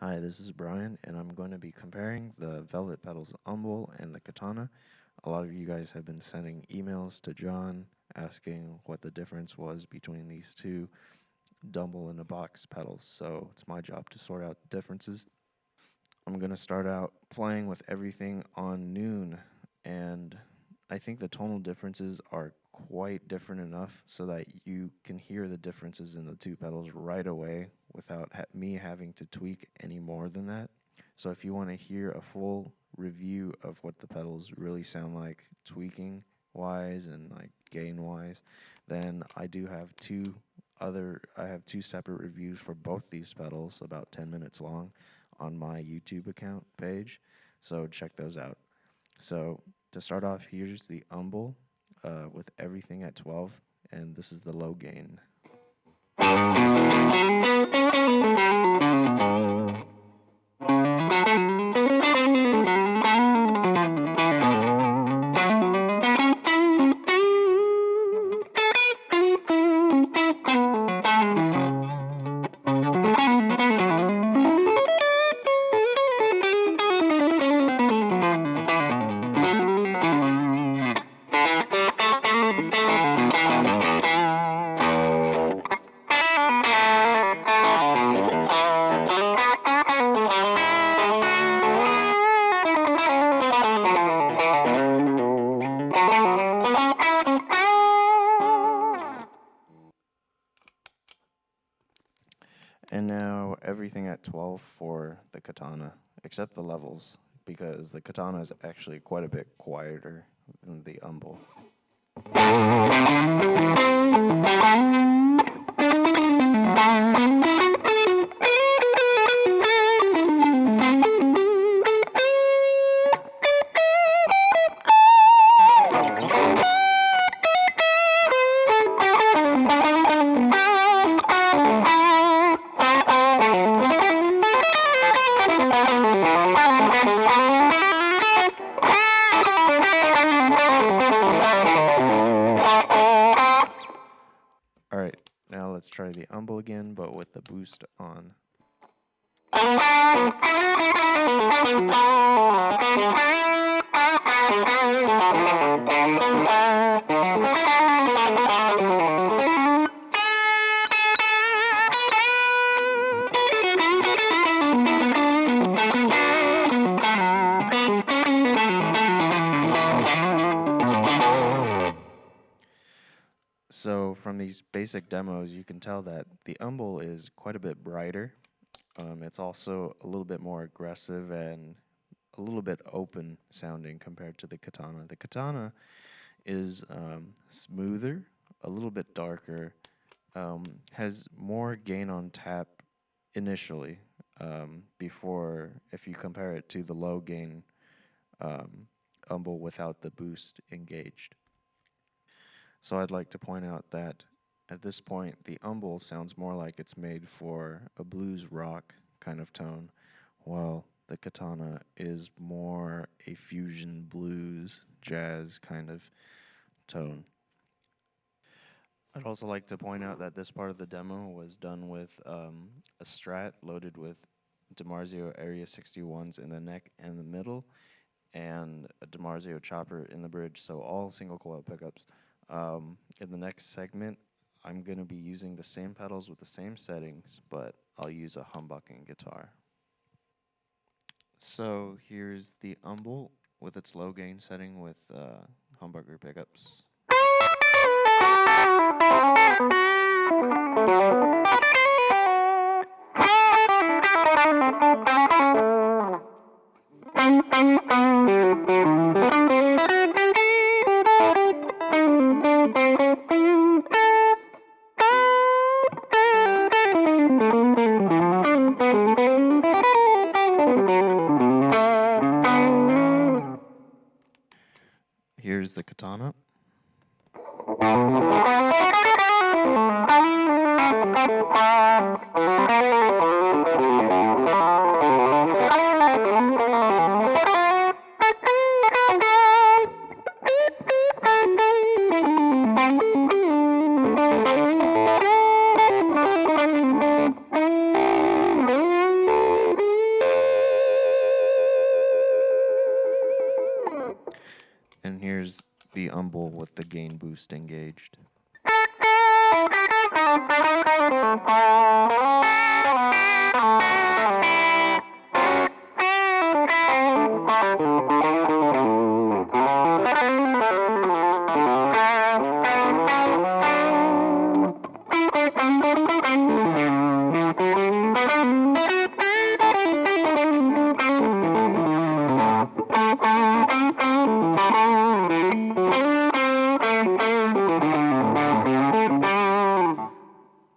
Hi, this is Brian, and I'm going to be comparing the Velvet Petals Umble and the Katana. A lot of you guys have been sending emails to John asking what the difference was between these two Dumble in a box pedals, so it's my job to sort out the differences. I'm going to start out playing with everything on noon, and I think the tonal differences are quite different enough so that you can hear the differences in the two pedals right away without me having to tweak any more than that. So if you want to hear a full review of what the pedals really sound like tweaking wise and like gain wise, then I have two separate reviews for both these pedals about 10 minutes long on my YouTube account page. So check those out. So to start off, here's the Umble with everything at 12, and this is the low gain. And now everything at 12 for the Katana, except the levels, because the Katana is actually quite a bit quieter than the Umble. Alright, now let's try the Umble again, but with the boost on. So from these basic demos, you can tell that the Umble is quite a bit brighter. It's also a little bit more aggressive and a little bit open sounding compared to the Katana. The Katana is smoother, a little bit darker, has more gain on tap initially before, if you compare it to the low gain Umble without the boost engaged. So I'd like to point out that at this point, the Umble sounds more like it's made for a blues rock kind of tone, while the Katana is more a fusion blues, jazz kind of tone. I'd also like to point out that this part of the demo was done with a Strat loaded with DiMarzio Area 61s in the neck and the middle, and a DiMarzio chopper in the bridge, so all single coil pickups. In the next segment, I'm going to be using the same pedals with the same settings, but I'll use a humbucking guitar. So here's the Umble with its low gain setting with humbucker pickups. Here's the Katana. Umble with the gain boost engaged.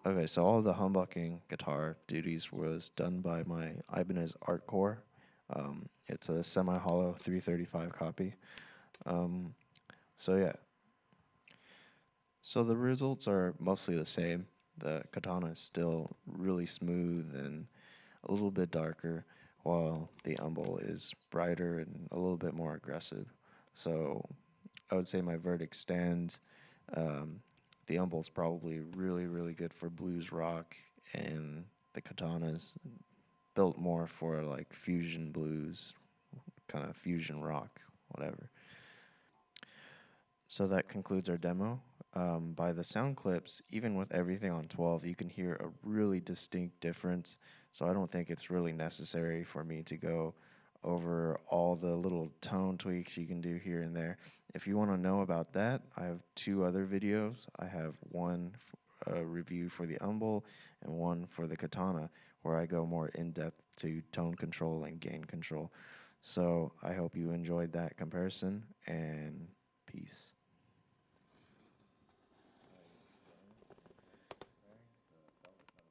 Okay, so all the humbucking guitar duties was done by my Ibanez Art Core. It's a semi-hollow 335 copy. So yeah. So the results are mostly the same. The Katana is still really smooth and a little bit darker, while the Umble is brighter and a little bit more aggressive. So I would say my verdict stands. Um, the Umble's probably really, really good for blues rock, and the Katana's built more for like fusion blues, kind of fusion rock, whatever. So that concludes our demo. By the sound clips, even with everything on 12, you can hear a really distinct difference. So I don't think it's really necessary for me to go over all the little tone tweaks you can do here and there. If you want to know about that, I have 2 other videos. I have one review for the Umble and one for the Katana, where I go more in depth to tone control and gain control. So I hope you enjoyed that comparison, and peace.